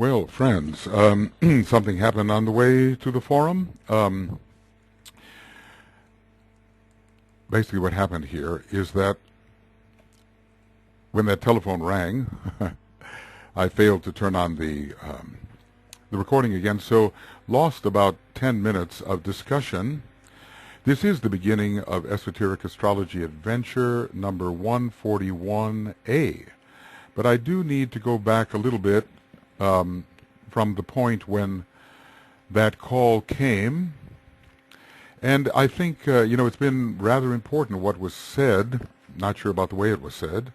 Well, friends, something happened on the way to the forum. Basically what happened here is that when that telephone rang, I failed to turn on the recording again, so lost about 10 minutes of discussion. This is the beginning of Esoteric Astrology Adventure number 141A. But I do need to go back a little bit from the point when that call came. And I think, it's been rather important what was said. Not sure about the way it was said.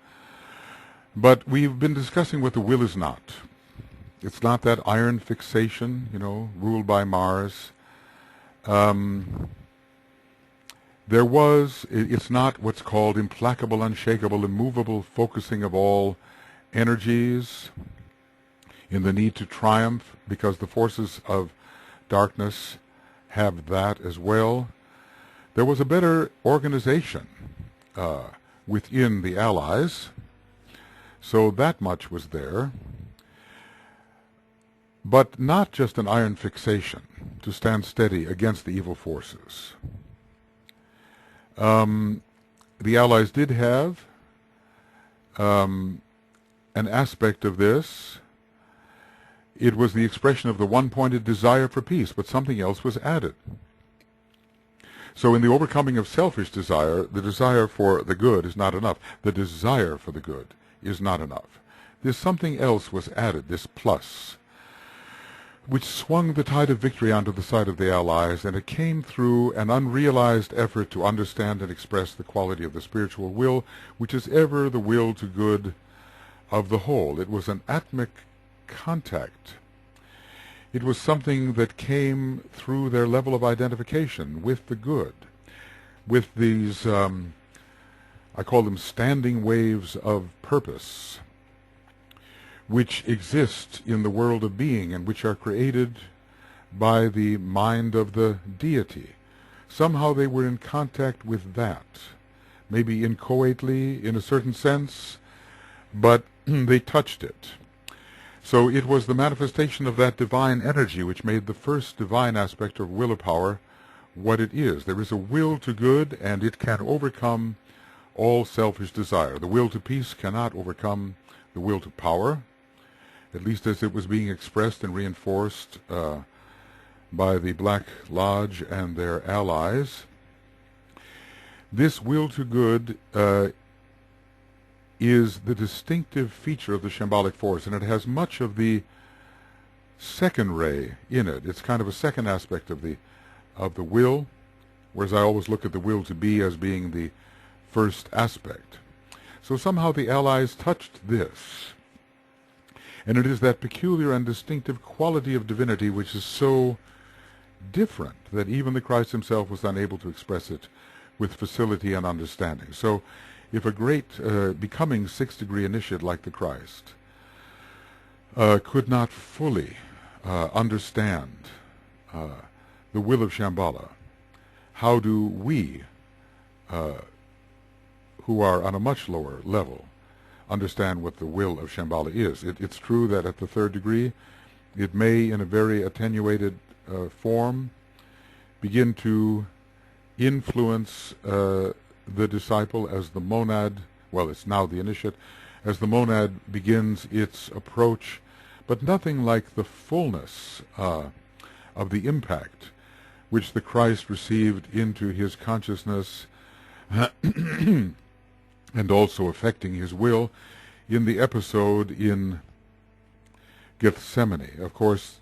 But we've been discussing what the will is not. It's not that iron fixation, ruled by Mars. It's not what's called implacable, unshakable, immovable focusing of all energies in the need to triumph, because the forces of darkness have that as well. There was a better organization within the Allies, so that much was there. But not just an iron fixation to stand steady against the evil forces. The Allies did have an aspect of this. It was the expression of the one-pointed desire for peace, but something else was added. So in the overcoming of selfish desire, the desire for the good is not enough. The desire for the good is not enough. There's something else was added, this plus, which swung the tide of victory onto the side of the Allies, and it came through an unrealized effort to understand and express the quality of the spiritual will, which is ever the will to good of the whole. It was an atmic contact. It was something that came through their level of identification with the good, with these, I call them standing waves of purpose, which exist in the world of being and which are created by the mind of the deity. Somehow they were in contact with that, maybe inchoately in a certain sense, but they touched it. So it was the manifestation of that divine energy which made the first divine aspect of willpower what it is. There is a will to good, and it can overcome all selfish desire. The will to peace cannot overcome the will to power, at least as it was being expressed and reinforced by the Black Lodge and their allies. This will to good is the distinctive feature of the Shambalic force, and it has much of the second ray in it. It's kind of a second aspect of the will, whereas I always look at the will to be as being the first aspect. So somehow the Allies touched this, and it is that peculiar and distinctive quality of divinity which is so different that even the Christ himself was unable to express it with facility and understanding. So if a great becoming sixth-degree initiate like the Christ could not fully understand the will of Shamballa, how do we, who are on a much lower level, understand what the will of Shamballa is? It's true that at the third degree, it may, in a very attenuated form, begin to influence the disciple as the monad, well, it's now the initiate, as the monad begins its approach, but nothing like the fullness of the impact which the Christ received into his consciousness and also affecting his will in the episode in Gethsemane. Of course,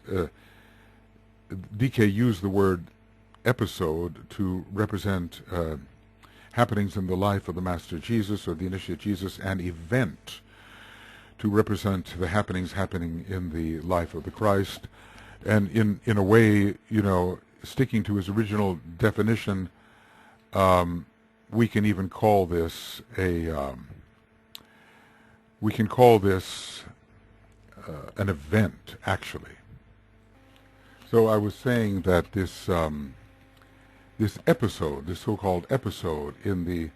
DK used the word episode to represent happenings in the life of the Master Jesus or the Initiate Jesus, and event to represent the happenings happening in the life of the Christ. And in a way, sticking to his original definition, we can even call this an event, actually. So I was saying that this episode, this so-called episode in the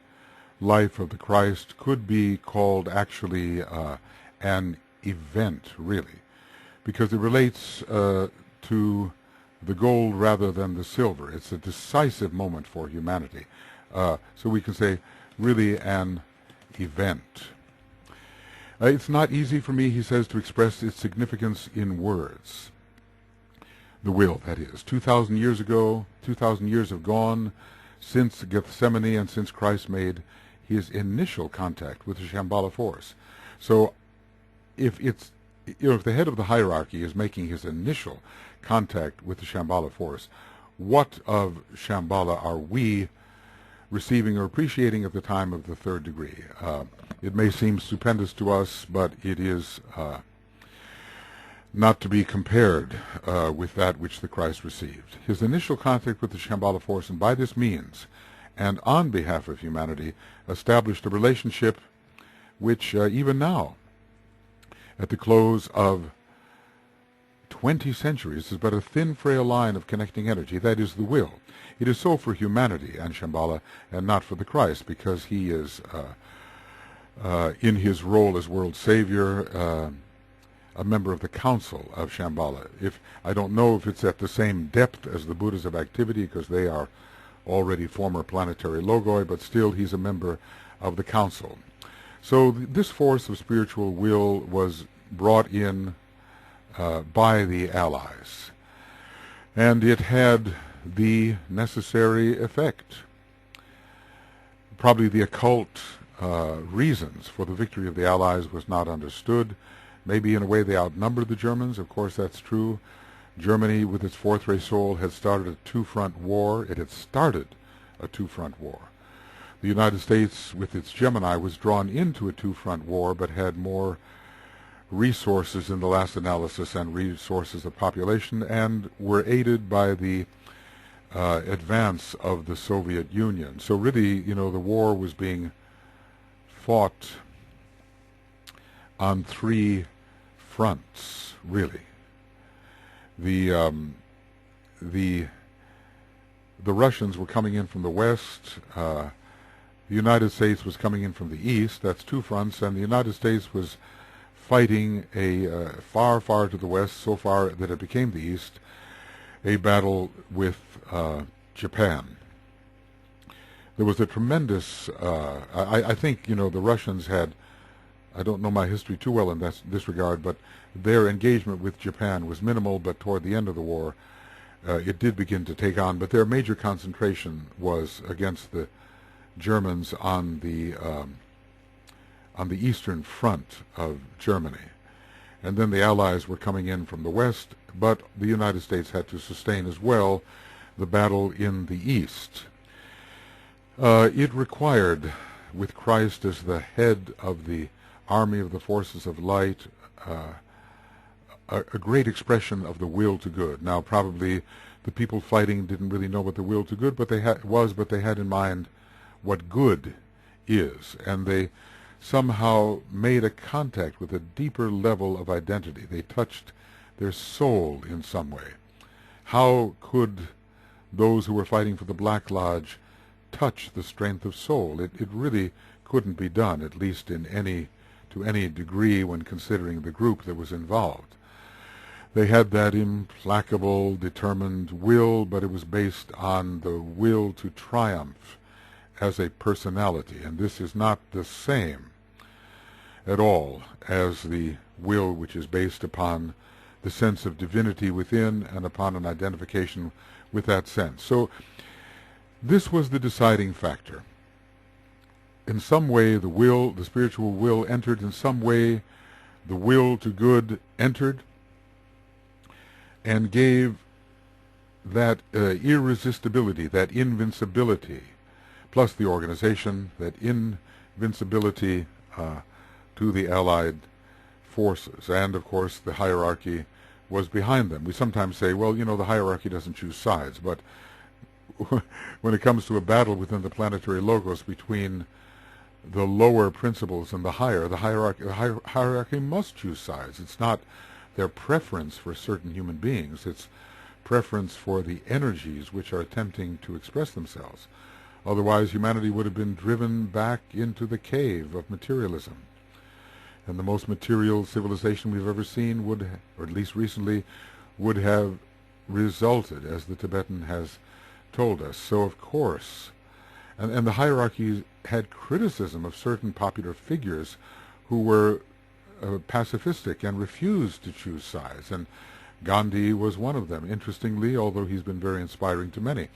life of the Christ, could be called actually an event, really, because it relates to the gold rather than the silver. It's a decisive moment for humanity. So we can say really an event. It's not easy for me, he says, to express its significance in words. The will, that is. 2,000 years ago, 2,000 years have gone since Gethsemane and since Christ made his initial contact with the Shamballa force. So if it's, if the head of the hierarchy is making his initial contact with the Shamballa force, what of Shamballa are we receiving or appreciating at the time of the third degree? It may seem stupendous to us, but it is not to be compared with that which the Christ received. His initial contact with the Shamballa force, and by this means, and on behalf of humanity, established a relationship which even now, at the close of 20 centuries, is but a thin, frail line of connecting energy, that is the will. It is so for humanity and Shamballa, and not for the Christ, because he is, in his role as world savior, a member of the council of Shamballa. I don't know if it's at the same depth as the Buddhas of activity, because they are already former planetary logoi, but still he's a member of the council. So this force of spiritual will was brought in by the Allies, and it had the necessary effect. Probably the occult reasons for the victory of the Allies was not understood. Maybe in a way they outnumbered the Germans. Of course, that's true. Germany, with its fourth ray soul, had started a two-front war. It had started a two-front war. The United States, with its Gemini, was drawn into a two-front war, but had more resources in the last analysis and resources of population, and were aided by the advance of the Soviet Union. So really, the war was being fought on three fronts, really. The Russians were coming in from the west. The United States was coming in from the east. That's two fronts, and the United States was fighting far, far to the west, so far that it became the east, a battle with Japan. There was a tremendous, I think, the Russians had, I don't know my history too well in this regard, but their engagement with Japan was minimal, but toward the end of the war, it did begin to take on, but their major concentration was against the Germans on the eastern front of Germany. And then the Allies were coming in from the west, but the United States had to sustain as well the battle in the east. It required, with Christ as the head of the army of the forces of light, a great expression of the will to good. Now, probably the people fighting didn't really know what the will to good but they had in mind what good is, and they somehow made a contact with a deeper level of identity. They touched their soul in some way. How could those who were fighting for the Black Lodge touch the strength of soul? It really couldn't be done, at least to any degree when considering the group that was involved. They had that implacable, determined will, but it was based on the will to triumph as a personality, and this is not the same at all as the will which is based upon the sense of divinity within and upon an identification with that sense. So this was the deciding factor. In some way the spiritual will entered, in some way the will to good entered, and gave that irresistibility, that invincibility, plus the organization, that invincibility to the Allied forces. And, of course, the hierarchy was behind them. We sometimes say, well, the hierarchy doesn't choose sides, but when it comes to a battle within the planetary logos between the lower principles and the higher, the hierarchy must choose sides. It's not their preference for certain human beings. It's preference for the energies which are attempting to express themselves. Otherwise, humanity would have been driven back into the cave of materialism. and the most material civilization we've ever seen would, or at least recently, would have resulted, as the Tibetan has told us. So, of course, and the hierarchy had criticism of certain popular figures who were pacifistic and refused to choose sides, and Gandhi was one of them, interestingly, although he's been very inspiring to many.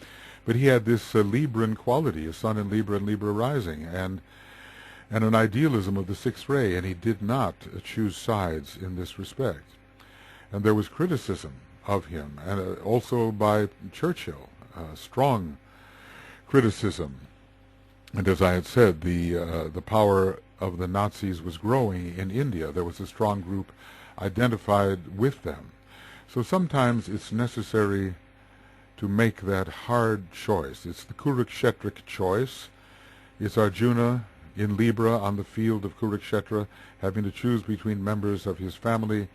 But he had this Libran quality, a sun in Libra and Libra rising, and an idealism of the sixth ray, and he did not choose sides in this respect. And there was criticism of him, and also by Churchill, strong criticism. And as I had said, the power of the Nazis was growing in India. There was a strong group identified with them. So sometimes it's necessary to make that hard choice. It's the Kurukshetric choice. It's Arjuna in Libra on the field of Kurukshetra, having to choose between members of his family,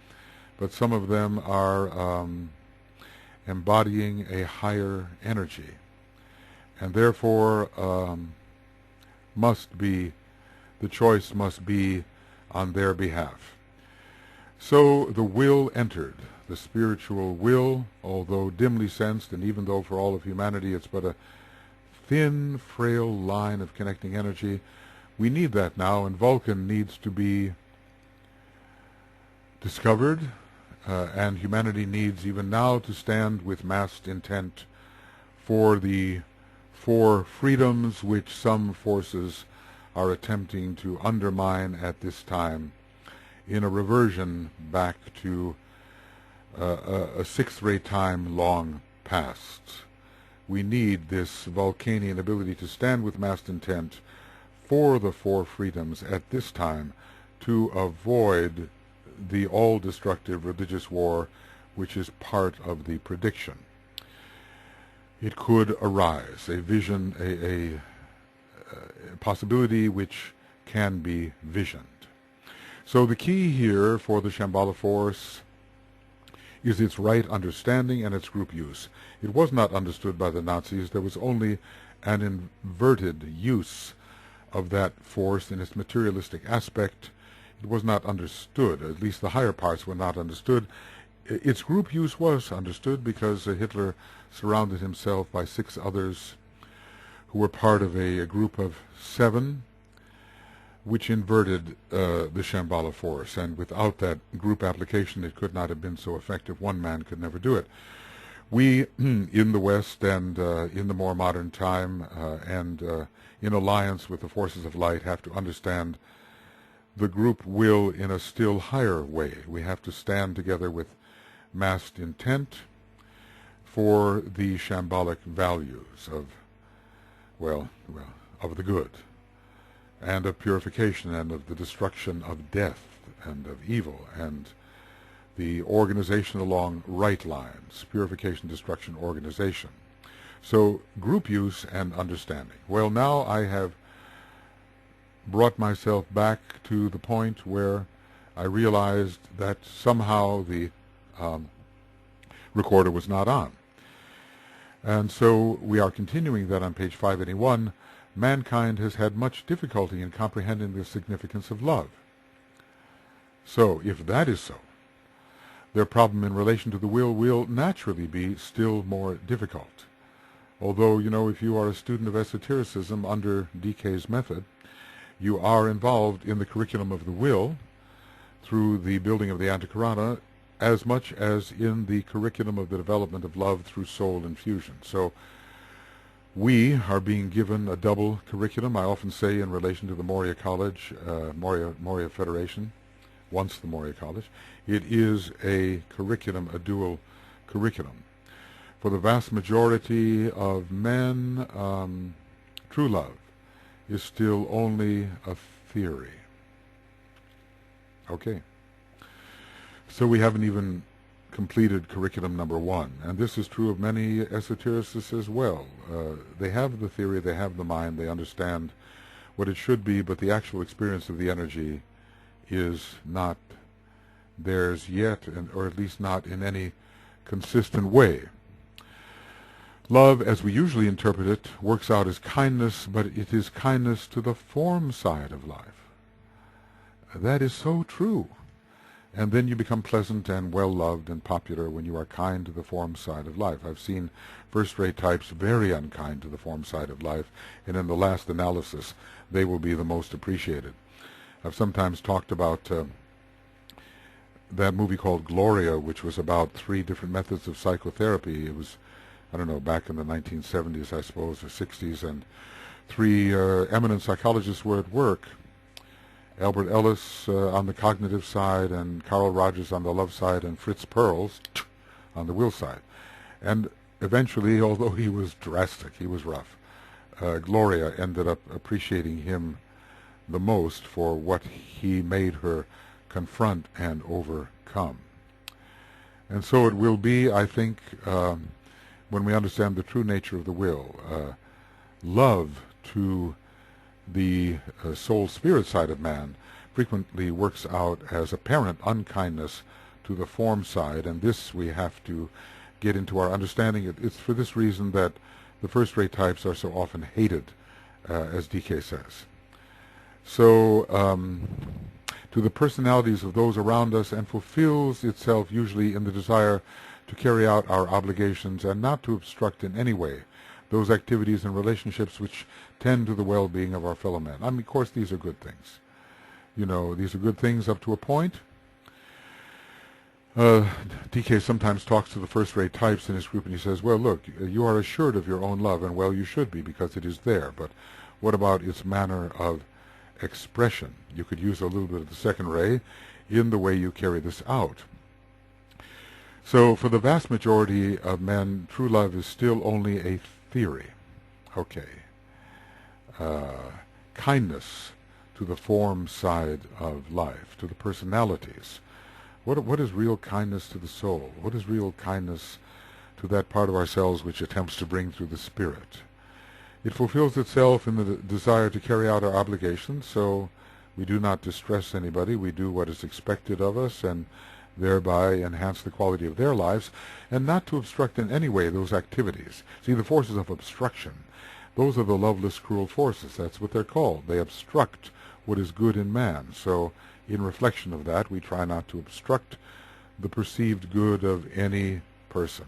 but some of them are embodying a higher energy, and therefore the choice must be on their behalf. So the will entered, the spiritual will, although dimly sensed, and even though for all of humanity it's but a thin, frail line of connecting energy, we need that now, and Vulcan needs to be discovered, and humanity needs even now to stand with massed intent for the four freedoms which some forces are attempting to undermine at this time in a reversion back to a sixth-ray time long past. We need this Vulcanian ability to stand with massed intent for the four freedoms at this time to avoid the all-destructive religious war which is part of the prediction. It could arise, a vision, a possibility which can be visioned. So the key here for the Shamballa force is its right understanding and its group use. It was not understood by the Nazis. There was only an inverted use of that force in its materialistic aspect. It was not understood, at least the higher parts were not understood. Its group use was understood because Hitler surrounded himself by 6 others who were part of a group of 7, which inverted the Shamballa force, and without that group application it could not have been so effective. One man could never do it. We, in the West and in the more modern time and in alliance with the forces of light, have to understand the group will in a still higher way. We have to stand together with massed intent for the Shambolic values of, of the good, and of purification, and of the destruction of death and of evil, and the organization along right lines, purification, destruction, organization. So group use and understanding. Well, now I have brought myself back to the point where I realized that somehow the recorder was not on. And so we are continuing that on page 581. Mankind has had much difficulty in comprehending the significance of love. So, if that is so, their problem in relation to the will naturally be still more difficult. Although, if you are a student of esotericism under DK's method, you are involved in the curriculum of the will through the building of the Antakarana as much as in the curriculum of the development of love through soul infusion. So we are being given a double curriculum. I often say in relation to the Morya College, Morya Federation, once the Morya College, it is a curriculum, a dual curriculum. For the vast majority of men, true love is still only a theory. Okay. So we haven't even completed curriculum number 1, and this is true of many esotericists as well. They have the theory, they have the mind, they understand what it should be, but the actual experience of the energy is not theirs yet, or at least not in any consistent way. Love, as we usually interpret it, works out as kindness, but it is kindness to the form side of life. that is so true. And then you become pleasant and well-loved and popular when you are kind to the form side of life. I've seen first-rate types very unkind to the form side of life, and in the last analysis, they will be the most appreciated. I've sometimes talked about that movie called Gloria, which was about 3 different methods of psychotherapy. It was, I don't know, back in the 1970s, I suppose, or 60s, and 3 eminent psychologists were at work. Albert Ellis on the cognitive side, and Carl Rogers on the love side, and Fritz Perls on the will side. And eventually, although he was drastic, he was rough, Gloria ended up appreciating him the most for what he made her confront and overcome. And so it will be, I think, when we understand the true nature of the will, love to the soul spirit side of man frequently works out as apparent unkindness to the form side, and this we have to get into our understanding. It's for this reason that the first-rate types are so often hated, as DK says. So to the personalities of those around us, and fulfills itself usually in the desire to carry out our obligations and not to obstruct in any way those activities and relationships which tend to the well-being of our fellow men. I mean, of course, these are good things. You know, these are good things up to a point. DK sometimes talks to the first-rate types in his group, and he says, well, look, you are assured of your own love, and well, you should be, because it is there. But what about its manner of expression? You could use a little bit of the second ray in the way you carry this out. So for the vast majority of men, true love is still only a theory. Okay. Kindness to the form side of life, to the personalities. What is real kindness to the soul? What is real kindness to that part of ourselves which attempts to bring through the spirit? It fulfills itself in the desire to carry out our obligations, so we do not distress anybody. We do what is expected of us, and thereby enhance the quality of their lives, and not to obstruct in any way those activities. See, the forces of obstruction, those are the loveless, cruel forces. That's what they're called. They obstruct what is good in man. So in reflection of that, we try not to obstruct the perceived good of any person.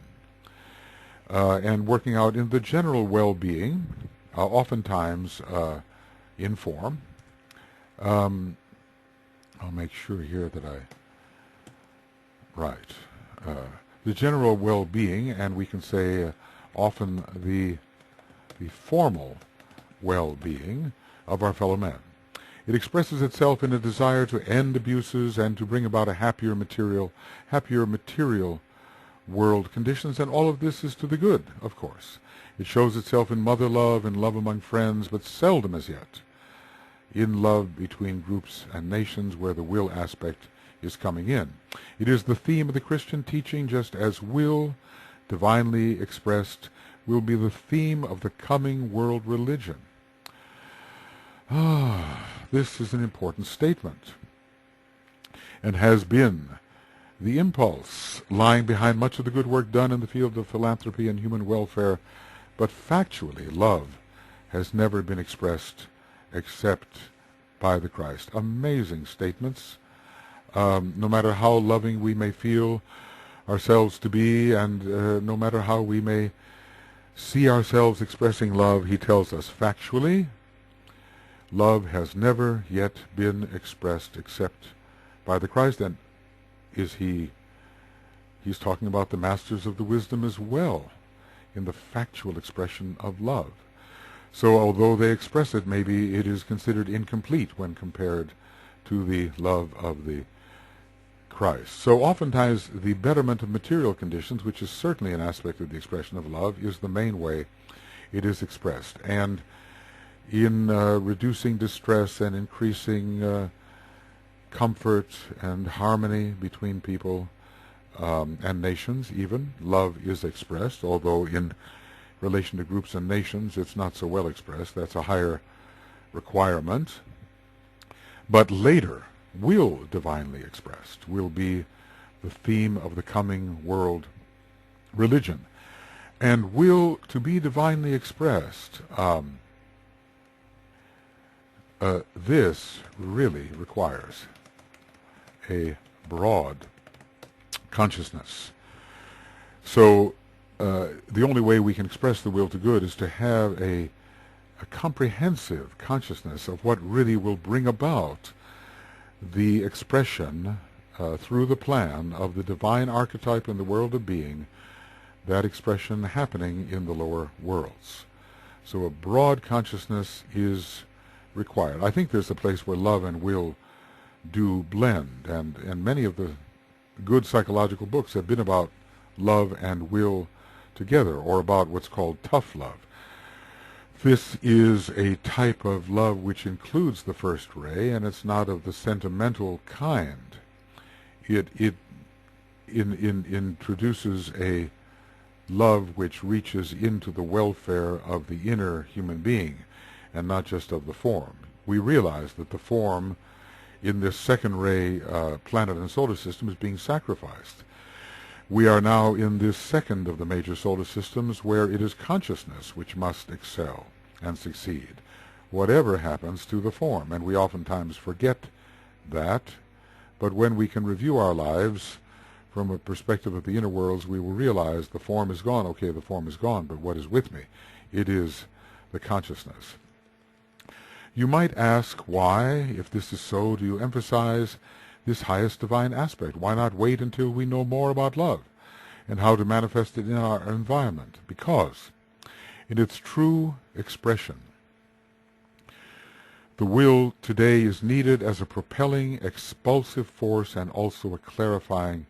And working out in the general well-being, oftentimes in form. I'll make sure here that right. The general well-being, and we can say often the formal well-being of our fellow men. It expresses itself in a desire to end abuses and to bring about a happier material world conditions, and all of this is to the good, of course. It shows itself in mother love and love among friends, but seldom as yet in love between groups and nations, where the will aspect is coming in. It is the theme of the Christian teaching, just as will, divinely expressed, will be the theme of the coming world religion. This is an important statement, and has been the impulse lying behind much of the good work done in the field of philanthropy and human welfare. But factually, love has never been expressed except by the Christ. Amazing statements. No matter how loving we may feel ourselves to be, and no matter how we may see ourselves expressing love, he tells us factually, love has never yet been expressed except by the Christ. And he's talking about the masters of the wisdom as well in the factual expression of love. So although they express it, maybe it is considered incomplete when compared to the love of the Christ. So oftentimes the betterment of material conditions, which is certainly an aspect of the expression of love, is the main way it is expressed. And in reducing distress and increasing comfort and harmony between people and nations even, love is expressed, although in relation to groups and nations it's not so well expressed. That's a higher requirement. But later, will divinely expressed will be the theme of the coming world religion. And will to be divinely expressed, this really requires a broad consciousness. So the only way we can express the will to good is to have a comprehensive consciousness of what really will bring about the expression through the plan of the divine archetype in the world of being, that expression happening in the lower worlds. So a broad consciousness is required. I think there's a place where love and will do blend, and many of the good psychological books have been about love and will together, or about what's called tough love. This is a type of love which includes the first ray, and it's not of the sentimental kind. It introduces a love which reaches into the welfare of the inner human being, and not just of the form. We realize that the form in this second ray planet and solar system is being sacrificed. We are now in this second of the major solar systems, where it is consciousness which must excel and succeed, whatever happens to the form. And we oftentimes forget that, but when we can review our lives from a perspective of the inner worlds, we will realize the form is gone. Okay, the form is gone, but what is with me? It is the consciousness. You might ask, why, if this is so, do you emphasize this highest divine aspect? Why not wait until we know more about love and how to manifest it in our environment? Because in its true expression, the will today is needed as a propelling, expulsive force and also a clarifying,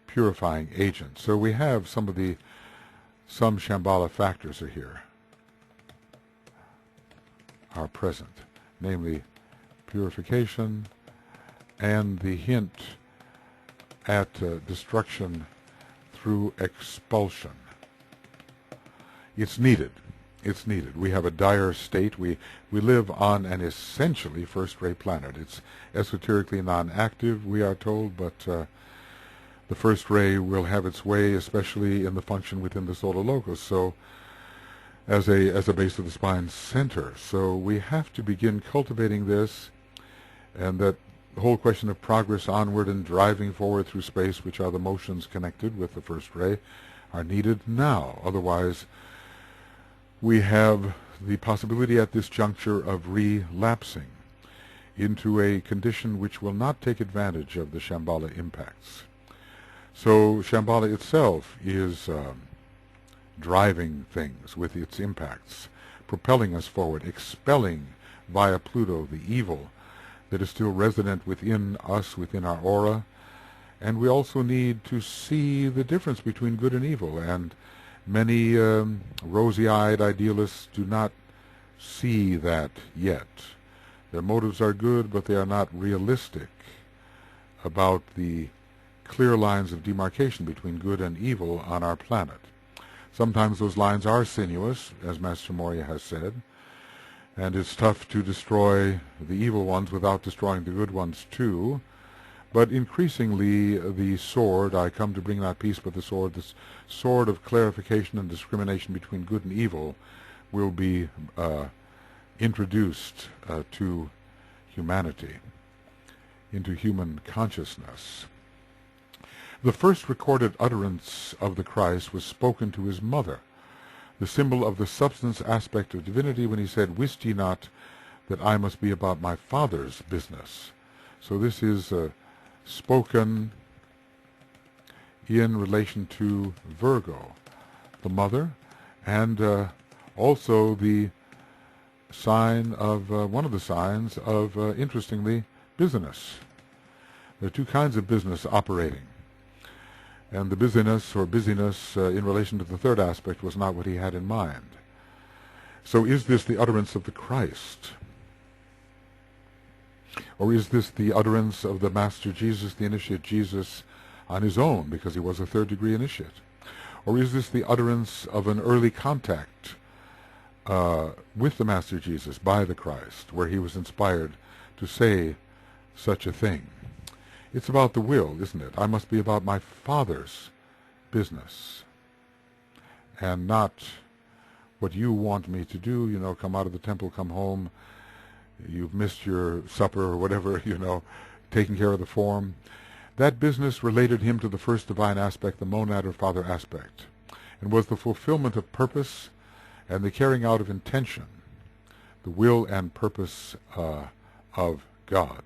purifying agent. So we have some Shamballa factors are here, are present, namely purification and the hint at destruction through expulsion. It's needed. It's needed. We have a dire state. We live on an essentially first-rate planet. It's esoterically non-active, we are told, but the first ray will have its way, especially in the function within the solar locus, so as a base of the spine center. So we have to begin cultivating this, and that the whole question of progress onward and driving forward through space, which are the motions connected with the first ray, are needed now. Otherwise, we have the possibility at this juncture of relapsing into a condition which will not take advantage of the Shamballa impacts. So Shamballa itself is driving things with its impacts, propelling us forward, expelling via Pluto the evil that is still resident within us, within our aura. And we also need to see the difference between good and evil, and many rosy-eyed idealists do not see that yet. Their motives are good, but they are not realistic about the clear lines of demarcation between good and evil on our planet. Sometimes those lines are sinuous, as Master Morya has said, and it's tough to destroy the evil ones without destroying the good ones too. But increasingly the sword, I come to bring not peace but the sword of clarification and discrimination between good and evil, will be introduced to humanity, into human consciousness. The first recorded utterance of the Christ was spoken to his mother, the symbol of the substance aspect of divinity, when he said, "Wist ye not that I must be about my Father's business?" So this is spoken in relation to Virgo, the mother, and also the sign of, one of the signs of, interestingly, business. There are two kinds of business operating. And the busyness in relation to the third aspect was not what he had in mind. So is this the utterance of the Christ? Or is this the utterance of the Master Jesus, the initiate Jesus, on his own, because he was a third-degree initiate? Or is this the utterance of an early contact with the Master Jesus by the Christ, where he was inspired to say such a thing? It's about the will, isn't it? I must be about my Father's business, and not what you want me to do, come out of the temple, come home, you've missed your supper or whatever, taking care of the form. That business related him to the first divine aspect, the monad or father aspect, and was the fulfillment of purpose and the carrying out of intention, the will and purpose of God.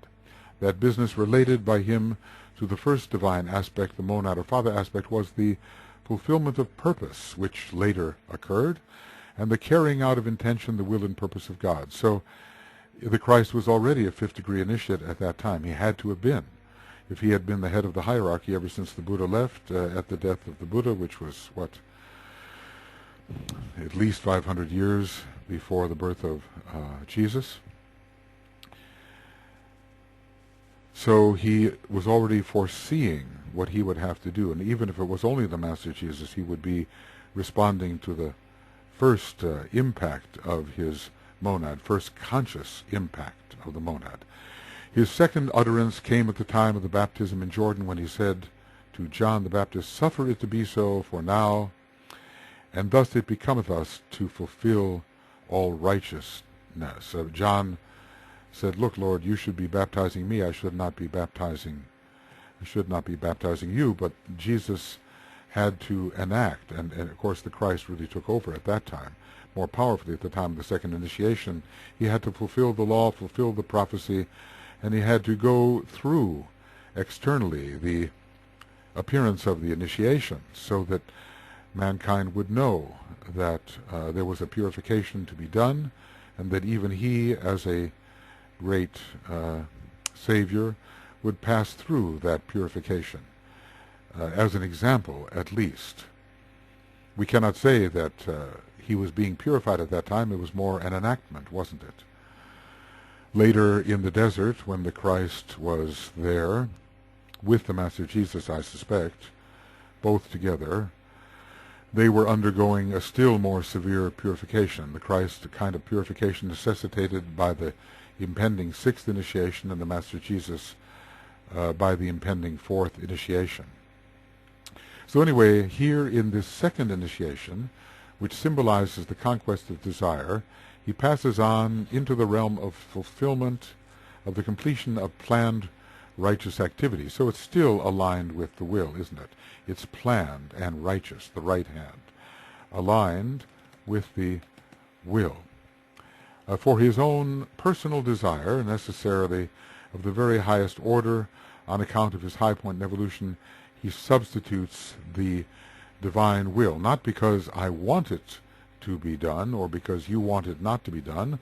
That business related by him to the first divine aspect, the monad or father aspect, was the fulfillment of purpose, which later occurred, and the carrying out of intention, the will and purpose of God. So the Christ was already a fifth-degree initiate at that time. He had to have been. If he had been the head of the hierarchy ever since the Buddha left at the death of the Buddha, which was, at least 500 years before the birth of Jesus. So he was already foreseeing what he would have to do, and even if it was only the Master Jesus, he would be responding to the first impact of his monad, first conscious impact of the monad. His second utterance came at the time of the baptism in Jordan, when he said to John the Baptist, "Suffer it to be so, for now, and thus it becometh us to fulfill all righteousness." John said, "Look, Lord, you should be baptizing me. I should not be baptizing you." But Jesus had to enact, and of course the Christ really took over at that time, more powerfully at the time of the second initiation. He had to fulfill the law, fulfill the prophecy, and he had to go through externally the appearance of the initiation, so that mankind would know that there was a purification to be done, and that even he, as a great Savior, would pass through that purification. As an example, at least. We cannot say that he was being purified at that time. It was more an enactment, wasn't it? Later in the desert, when the Christ was there, with the Master Jesus, I suspect, both together, they were undergoing a still more severe purification. The Christ, a kind of purification necessitated by the impending sixth initiation, and the Master Jesus by the impending fourth initiation. So anyway, here in this second initiation, which symbolizes the conquest of desire, he passes on into the realm of fulfillment, of the completion of planned righteous activity. So it's still aligned with the will, isn't it? It's planned and righteous, the right hand, aligned with the will. For his own personal desire, necessarily of the very highest order, on account of his high point in evolution, he substitutes the divine will, not because I want it to be done, or because you want it not to be done,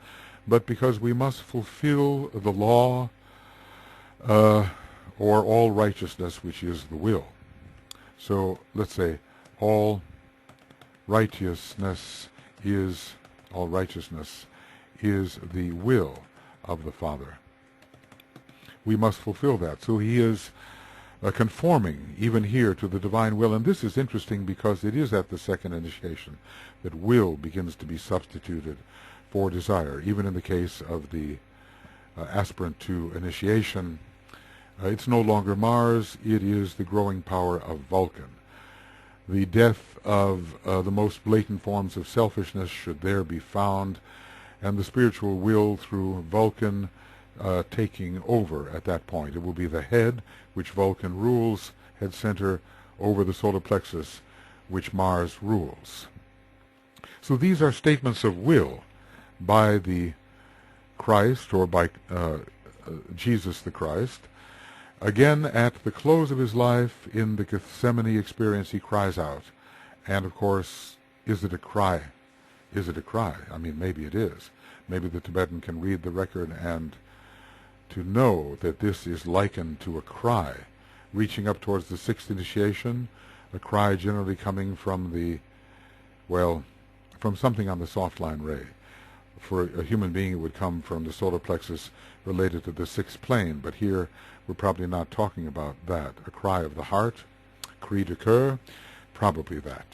but because we must fulfill the law, or all righteousness, which is the will. So let's say all righteousness is the will of the Father. We must fulfill that. So he is conforming even here to the divine will. And this is interesting because it is at the second initiation that will begins to be substituted for desire. Even in the case of the aspirant to initiation, it's no longer Mars, it is the growing power of Vulcan. The death of the most blatant forms of selfishness should there be found, and the spiritual will through Vulcan taking over at that point. It will be the head, which Vulcan rules, head center, over the solar plexus, which Mars rules. So these are statements of will by the Christ, or by Jesus the Christ. Again, at the close of his life, in the Gethsemane experience, he cries out. And of course, is it a cry? Is it a cry? I mean, maybe it is. Maybe the Tibetan can read the record and to know that this is likened to a cry, reaching up towards the sixth initiation, a cry generally coming from from something on the soft line ray. For a human being, it would come from the solar plexus related to the sixth plane, but here we're probably not talking about that. A cry of the heart, cri de coeur, probably that.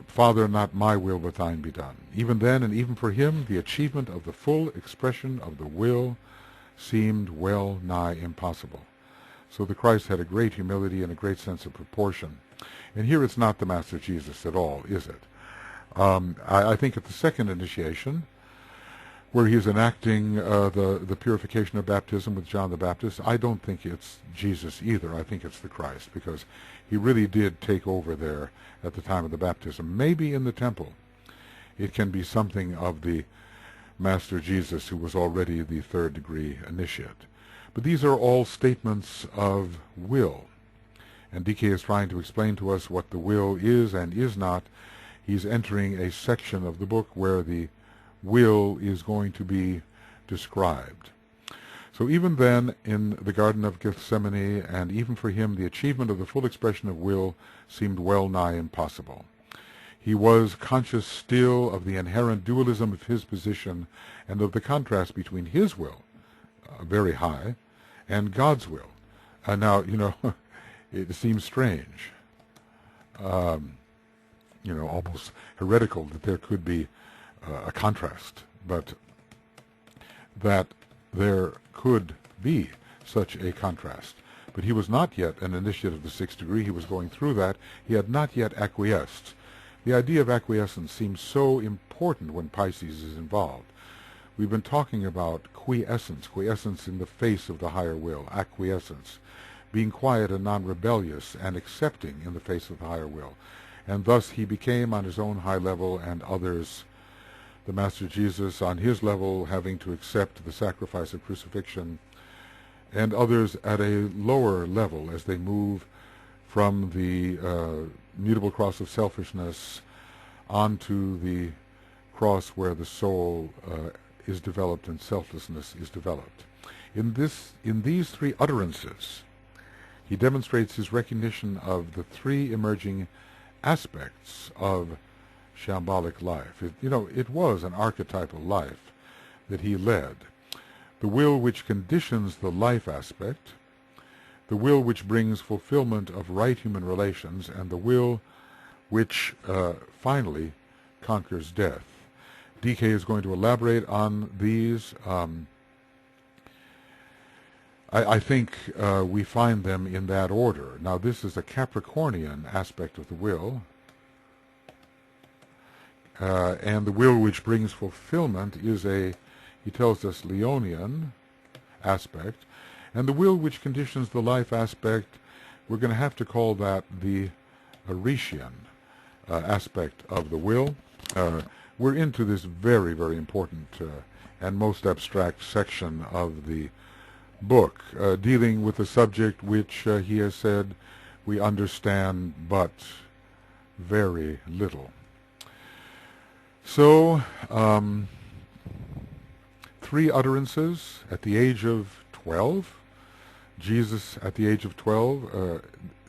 Father, not my will but thine be done. Even then, and even for him, the achievement of the full expression of the will seemed well nigh impossible. So the Christ had a great humility and a great sense of proportion. And here it's not the Master Jesus at all, is it? I think at the second initiation, where he is enacting the purification of baptism with John the Baptist. I don't think it's Jesus either. I think it's the Christ, because he really did take over there at the time of the baptism. Maybe in the temple it can be something of the Master Jesus, who was already the third degree initiate. But these are all statements of will. And DK is trying to explain to us what the will is and is not. He's entering a section of the book where the will is going to be described. So even then, in the Garden of Gethsemane, and even for him, the achievement of the full expression of will seemed well nigh impossible. He was conscious still of the inherent dualism of his position and of the contrast between his will, very high, and God's will. Now, it seems strange, almost heretical that there could be a contrast, but that there could be such a contrast. But he was not yet an initiate of the sixth degree. He was going through that. He had not yet acquiesced. The idea of acquiescence seems so important when Pisces is involved. We've been talking about quiescence in the face of the higher will, acquiescence, being quiet and non-rebellious and accepting in the face of the higher will. And thus he became on his own high level, and others, the Master Jesus on his level, having to accept the sacrifice of crucifixion, and others at a lower level as they move from the mutable cross of selfishness onto the cross where the soul is developed and selflessness is developed. In these three utterances, he demonstrates his recognition of the three emerging aspects of shambolic life. It was an archetypal life that he led. The will which conditions the life aspect, the will which brings fulfillment of right human relations, and the will which finally conquers death. DK is going to elaborate on these. I think we find them in that order. Now, this is a Capricornian aspect of the will, and the will which brings fulfillment is he tells us, Leonian aspect, and the will which conditions the life aspect, we're going to have to call that the Oresian aspect of the will. We're into this very, very important and most abstract section of the book, dealing with a subject which he has said we understand but very little. So, three utterances at the age of 12. Jesus at the age of 12,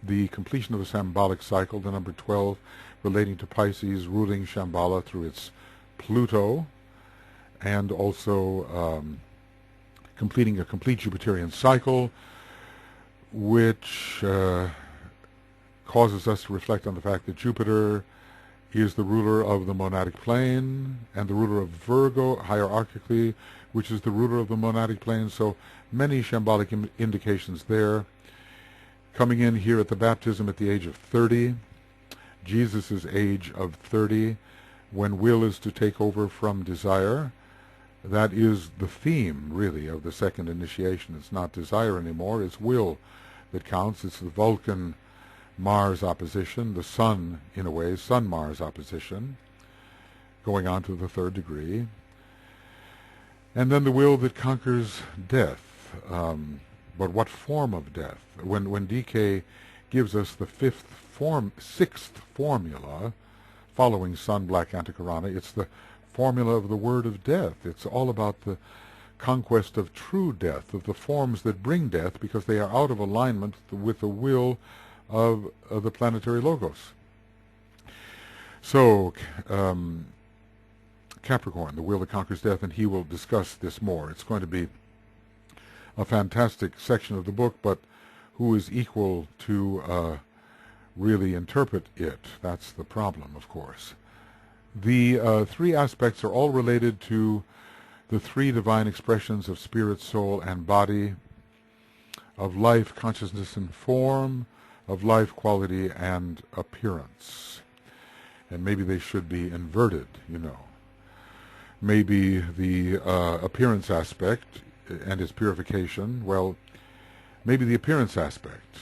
the completion of the Shambolic cycle, the number 12, relating to Pisces ruling Shamballa through its Pluto, and also completing a complete Jupiterian cycle, which causes us to reflect on the fact that Jupiter is the ruler of the monadic plane and the ruler of Virgo hierarchically, which is the ruler of the monadic plane. So many shambolic indications there. Coming in here at the baptism at the age of 30, Jesus' age of 30, when will is to take over from desire. That is the theme, really, of the second initiation. It's not desire anymore, it's will that counts. It's the Vulcan-Mars opposition, the Sun, in a way, Sun-Mars opposition, going on to the third degree. And then the will that conquers death. But what form of death? When DK gives us the sixth formula, following Sun, Black Antikarana, it's the formula of the word of death. It's all about the conquest of true death, of the forms that bring death, because they are out of alignment with the will of the planetary logos. So, Capricorn, the will that conquers death, and he will discuss this more. It's going to be a fantastic section of the book, but who is equal to really interpret it? That's the problem, of course. The three aspects are all related to the three divine expressions of spirit, soul, and body, of life, consciousness, and form, of life, quality, and appearance. And maybe they should be inverted, Maybe the appearance aspect and its purification, well, maybe the appearance aspect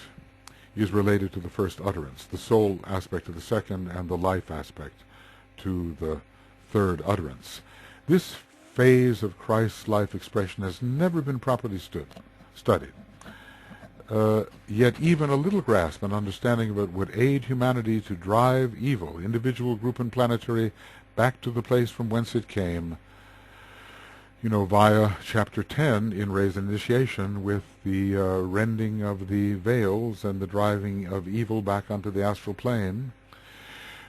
is related to the first utterance, the soul aspect to the second, and the life aspect to the third utterance. This phase of Christ's life expression has never been properly studied. Yet even a little grasp and understanding of it would aid humanity to drive evil, individual, group, and planetary, back to the place from whence it came, via chapter 10 in Raise Initiation, with the rending of the veils and the driving of evil back onto the astral plane.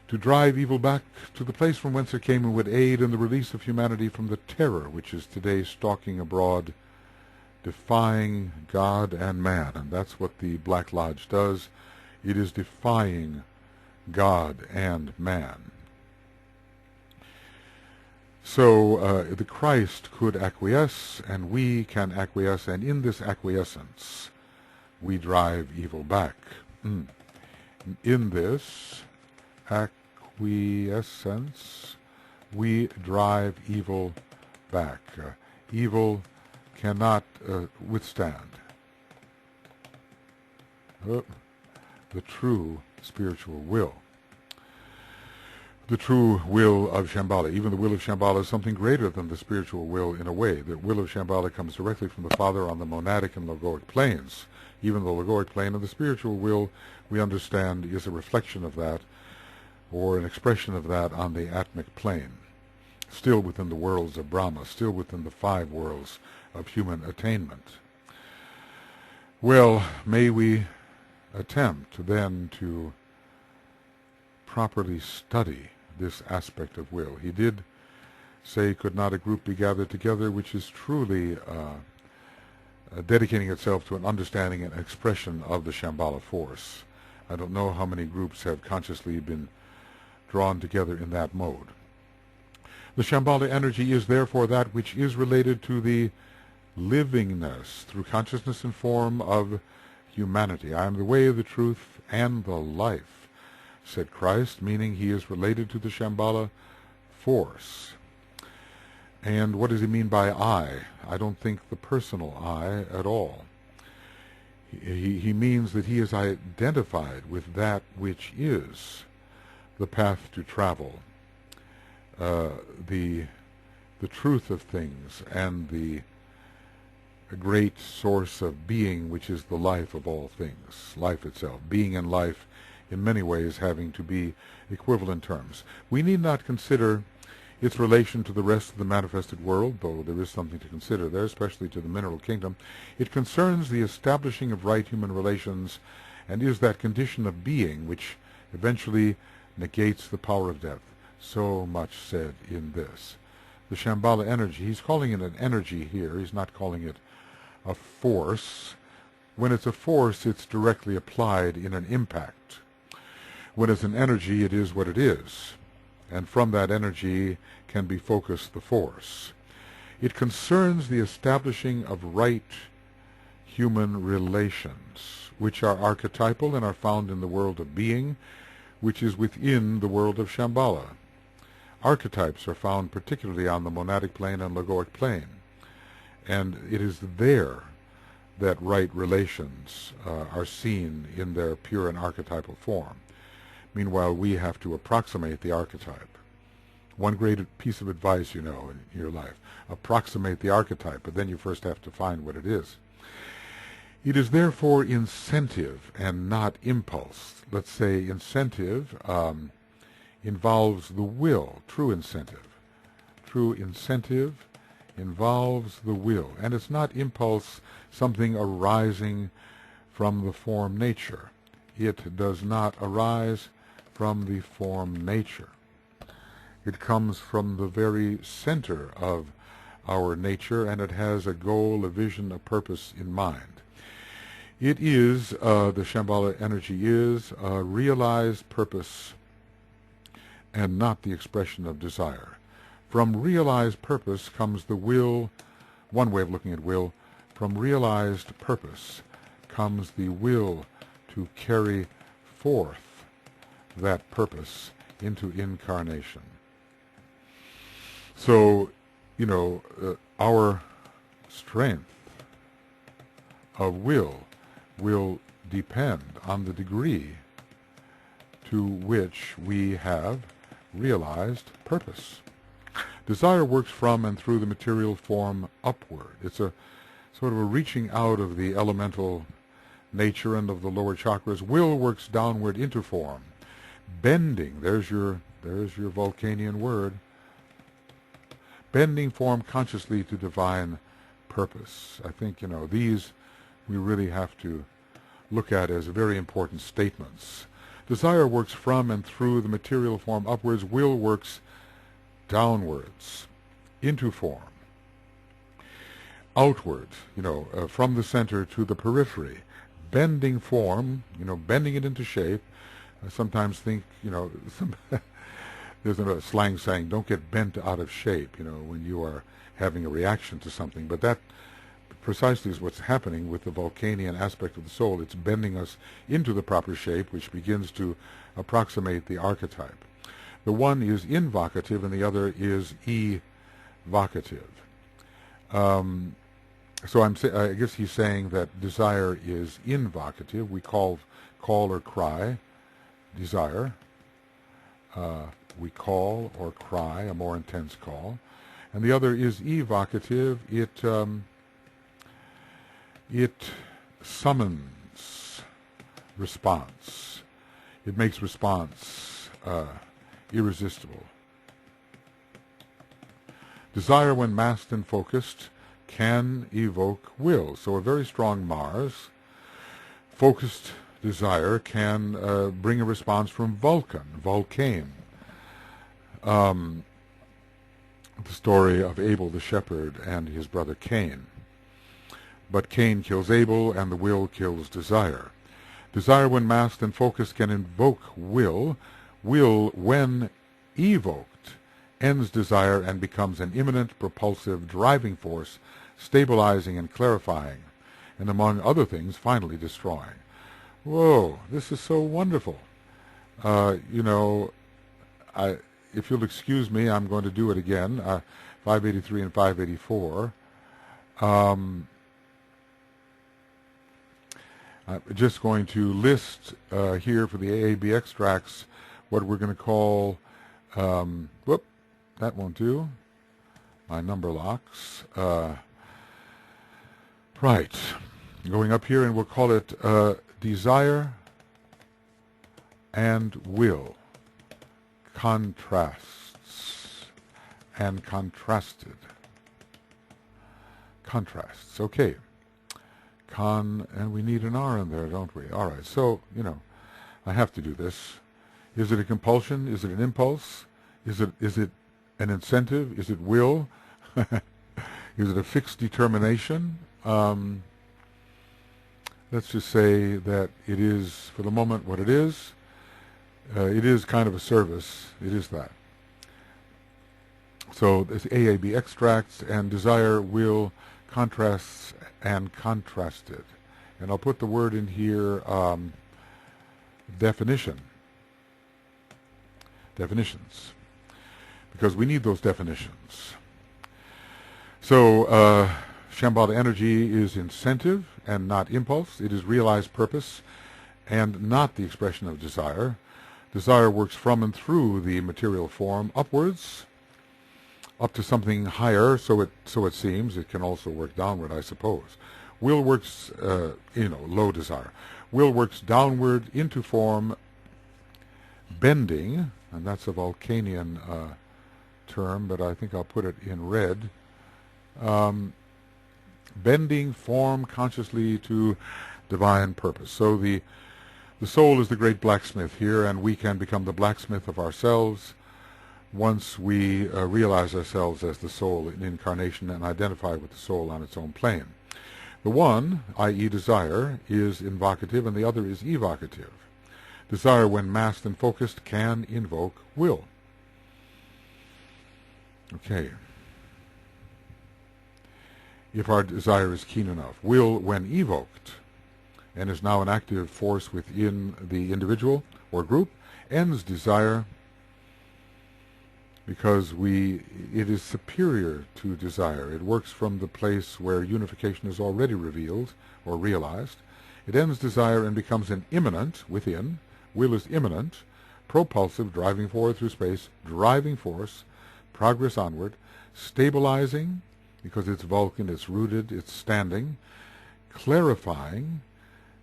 To drive evil back to the place from whence it came, and would aid in the release of humanity from the terror which is today stalking abroad, defying God and man. And that's what the Black Lodge does. It is defying God and man. So the Christ could acquiesce, and we can acquiesce, and in this acquiescence we drive evil back. In this acquiescence we drive evil back. Evil cannot withstand the true spiritual will. The true will of Shamballa. Even the will of Shamballa is something greater than the spiritual will in a way. The will of Shamballa comes directly from the Father on the monadic and logoic planes. Even the logoic plane of the spiritual will, we understand, is a reflection of that, or an expression of that on the atmic plane. Still within the worlds of Brahma, still within the 5 worlds of human attainment. Well, may we attempt then to properly study this aspect of will. He did say, could not a group be gathered together, which is truly dedicating itself to an understanding and expression of the Shambhala force. I don't know how many groups have consciously been drawn together in that mode. The Shambhala energy is therefore that which is related to the livingness through consciousness and form of humanity. I am the way, the truth, and the life, said Christ, meaning he is related to the Shambhala force. And what does he mean by I? I don't think the personal I at all. He means that he is identified with that which is the path to travel, the truth of things, and the great source of being, which is the life of all things, life itself, being and life in many ways having to be equivalent terms. We need not consider its relation to the rest of the manifested world, though there is something to consider there, especially to the mineral kingdom. It concerns the establishing of right human relations, and is that condition of being which eventually negates the power of death. So much said in this. The Shambhala energy, he's calling it an energy here, he's not calling it a force. When it's a force, it's directly applied in an impact. When it's an energy, it is what it is, and from that energy can be focused the force. It concerns the establishing of right human relations, which are archetypal and are found in the world of being, which is within the world of Shambhala. Archetypes are found particularly on the monadic plane and logoic plane, and it is there that right relations are seen in their pure and archetypal form. Meanwhile, we have to approximate the archetype. One great piece of advice, in your life: approximate the archetype, but then you first have to find what it is. It is therefore incentive and not impulse. Let's say incentive involves the will, true incentive. True incentive involves the will, and it's not impulse, something arising from the form nature. It does not arise from the form nature. It comes from the very center of our nature, and it has a goal, a vision, a purpose in mind. It is, the Shambhala energy is, a realized purpose and not the expression of desire. From realized purpose comes the will. One way of looking at will: from realized purpose comes the will to carry forth that purpose into incarnation. So our strength of will depend on the degree to which we have realized purpose. Desire works from and through the material form upward. It's a sort of a reaching out of the elemental nature and of the lower chakras. Will works downward into form. Bending, there's your Vulcanian word. Bending form consciously to divine purpose. I think, these we really have to look at as very important statements. Desire works from and through the material form upwards. Will works downwards into form. Outward, from the center to the periphery. Bending form, bending it into shape. I sometimes think, there's a slang saying, don't get bent out of shape, when you are having a reaction to something. But that precisely is what's happening with the Vulcanian aspect of the soul. It's bending us into the proper shape, which begins to approximate the archetype. The one is invocative and the other is evocative. So I guess he's saying that desire is invocative. We call or cry desire. We call or cry, a more intense call. And the other is evocative. It summons response. It makes response irresistible. Desire, when masked and focused, can evoke will. So a very strong Mars, focused desire, can bring a response from Vulcan. The story of Abel the shepherd and his brother Cain. But Cain kills Abel, and the will kills desire. Desire, when masked and focused, can invoke will. Will, when evoked, ends desire and becomes an imminent, propulsive, driving force, stabilizing and clarifying, and among other things, finally destroying. Whoa, this is so wonderful. If you'll excuse me, I'm going to do it again, 583 and 584. I'm just going to list here for the AAB extracts what we're going to call, that won't do, my number locks. Right, going up here, and we'll call it desire and will, contrasts and contrasted. Contrasts, okay. And we need an R in there, don't we? All right, so, I have to do this. Is it a compulsion? Is it an impulse? Is it an incentive? Is it will? Is it a fixed determination? Let's just say that it is, for the moment, what it is. It is kind of a service. It is that. So this AAB extracts and desire, will, contrasts, and contrasted. And I'll put the word in here, definitions, because we need those definitions. So Shamballa energy is incentive and not impulse. It is realized purpose and not the expression of desire. Desire works from and through the material form upwards, up to something higher, so it seems. It can also work downward, I suppose. Will works, low desire. Will works downward into form, bending, and that's a Vulcanian term, but I think I'll put it in red. Bending form consciously to divine purpose. So the soul is the great blacksmith here, and we can become the blacksmith of ourselves once we realize ourselves as the soul in incarnation and identify with the soul on its own plane. The one, i.e. desire, is invocative and the other is evocative. Desire, when masked and focused, can invoke will. Okay. If our desire is keen enough. Will, when evoked, and is now an active force within the individual or group, ends desire, because it is superior to desire. It works from the place where unification is already revealed or realized. It ends desire and becomes an immanent within. Will is immanent, propulsive, driving forward through space, driving force, progress onward, stabilizing, because it's Vulcan, it's rooted, it's standing, clarifying,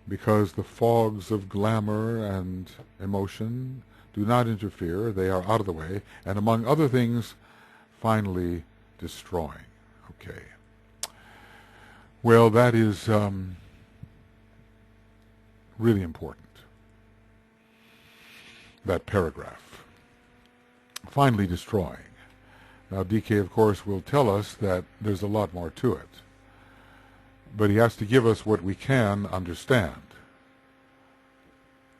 because the fogs of glamour and emotion do not interfere, they are out of the way, and among other things, finally destroying. Okay. Well, that is really important, that paragraph. Finally destroying. Now, DK, of course, will tell us that there's a lot more to it, but he has to give us what we can understand.